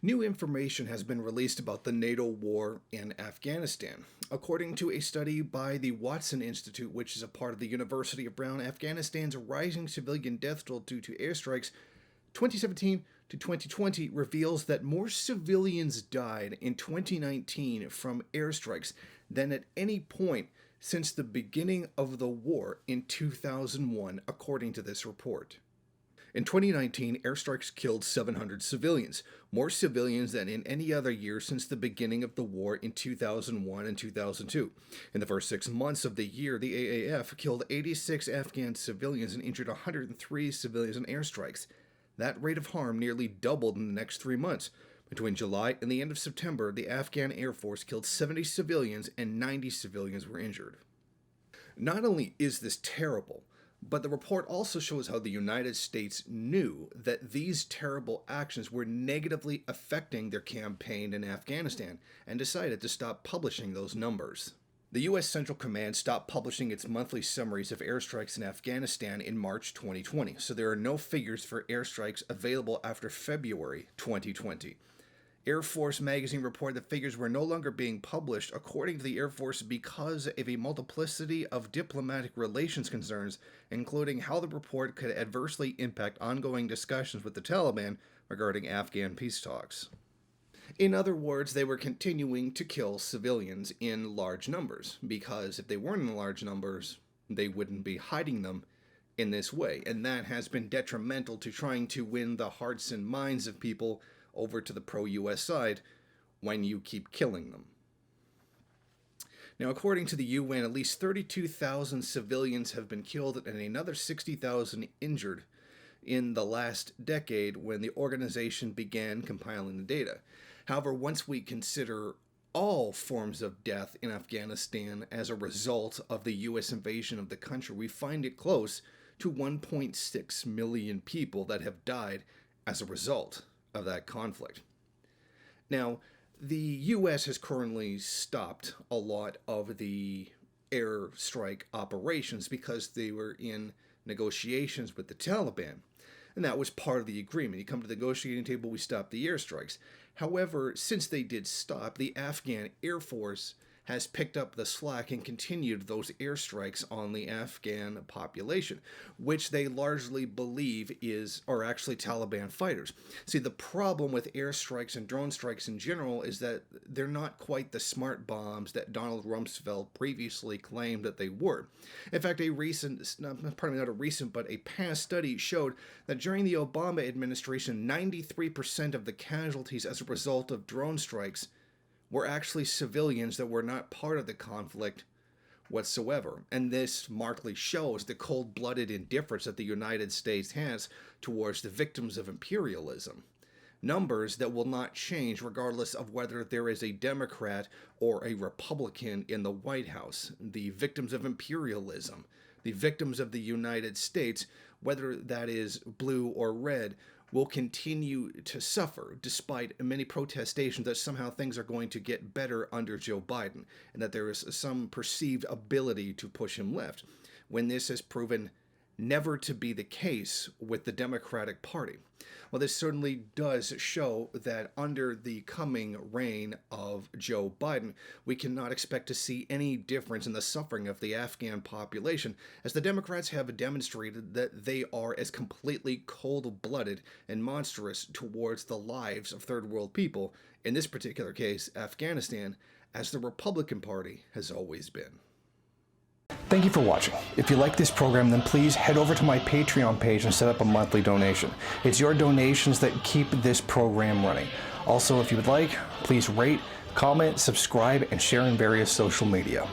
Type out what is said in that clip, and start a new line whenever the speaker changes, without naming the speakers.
New information has been released about the NATO war in Afghanistan. According to a study by the Watson Institute, which is a part of the University of Brown, Afghanistan's rising civilian death toll due to airstrikes 2017 to 2020 reveals that more civilians died in 2019 from airstrikes than at any point since the beginning of the war in 2001, according to this report. In 2019, airstrikes killed 700 civilians, more civilians than in any other year since the beginning of the war in 2001 and 2002. In the first 6 months of the year, the AAF killed 86 Afghan civilians and injured 103 civilians in airstrikes. That rate of harm nearly doubled in the next 3 months. Between July and the end of September, the Afghan Air Force killed 70 civilians and 90 civilians were injured. Not only is this terrible, but the report also shows how the United States knew that these terrible actions were negatively affecting their campaign in Afghanistan and decided to stop publishing those numbers. The U.S. Central Command stopped publishing its monthly summaries of airstrikes in Afghanistan in March 2020, so there are no figures for airstrikes available after February 2020. Air Force magazine reported that figures were no longer being published, according to the Air Force, because of a multiplicity of diplomatic relations concerns, including how the report could adversely impact ongoing discussions with the Taliban regarding Afghan peace talks. In other words, they were continuing to kill civilians in large numbers, because if they weren't in large numbers, they wouldn't be hiding them in this way, and that has been detrimental to trying to win the hearts and minds of people over to the pro-US side when you keep killing them. Now, according to the UN, at least 32,000 civilians have been killed and another 60,000 injured in the last decade when the organization began compiling the data. However, once we consider all forms of death in Afghanistan as a result of the US invasion of the country, we find it close to 1.6 million people that have died as a result of that conflict. Now, the U.S. has currently stopped a lot of the airstrike operations because they were in negotiations with the Taliban, and that was part of the agreement. You come to the negotiating table, we stop the airstrikes. However, since they did stop, the Afghan Air Force has picked up the slack and continued those airstrikes on the Afghan population, which they largely believe are actually Taliban fighters. See, the problem with airstrikes and drone strikes in general is that they're not quite the smart bombs that Donald Rumsfeld previously claimed that they were. In fact, a past study showed that during the Obama administration, 93% of the casualties as a result of drone strikes were actually civilians that were not part of the conflict whatsoever. And this markedly shows the cold-blooded indifference that the United States has towards the victims of imperialism. Numbers that will not change regardless of whether there is a Democrat or a Republican in the White House. The victims of imperialism, the victims of the United States, whether that is blue or red, will continue to suffer despite many protestations that somehow things are going to get better under Joe Biden and that there is some perceived ability to push him left, when this has proven never to be the case with the Democratic Party. Well, this certainly does show that under the coming reign of Joe Biden, we cannot expect to see any difference in the suffering of the Afghan population, as the Democrats have demonstrated that they are as completely cold-blooded and monstrous towards the lives of third world people, in this particular case, Afghanistan, as the Republican Party has always been.
Thank you for watching. If you like this program, then please head over to my Patreon page and set up a monthly donation. It's your donations that keep this program running. Also, if you would like, please rate, comment, subscribe, and share in various social media.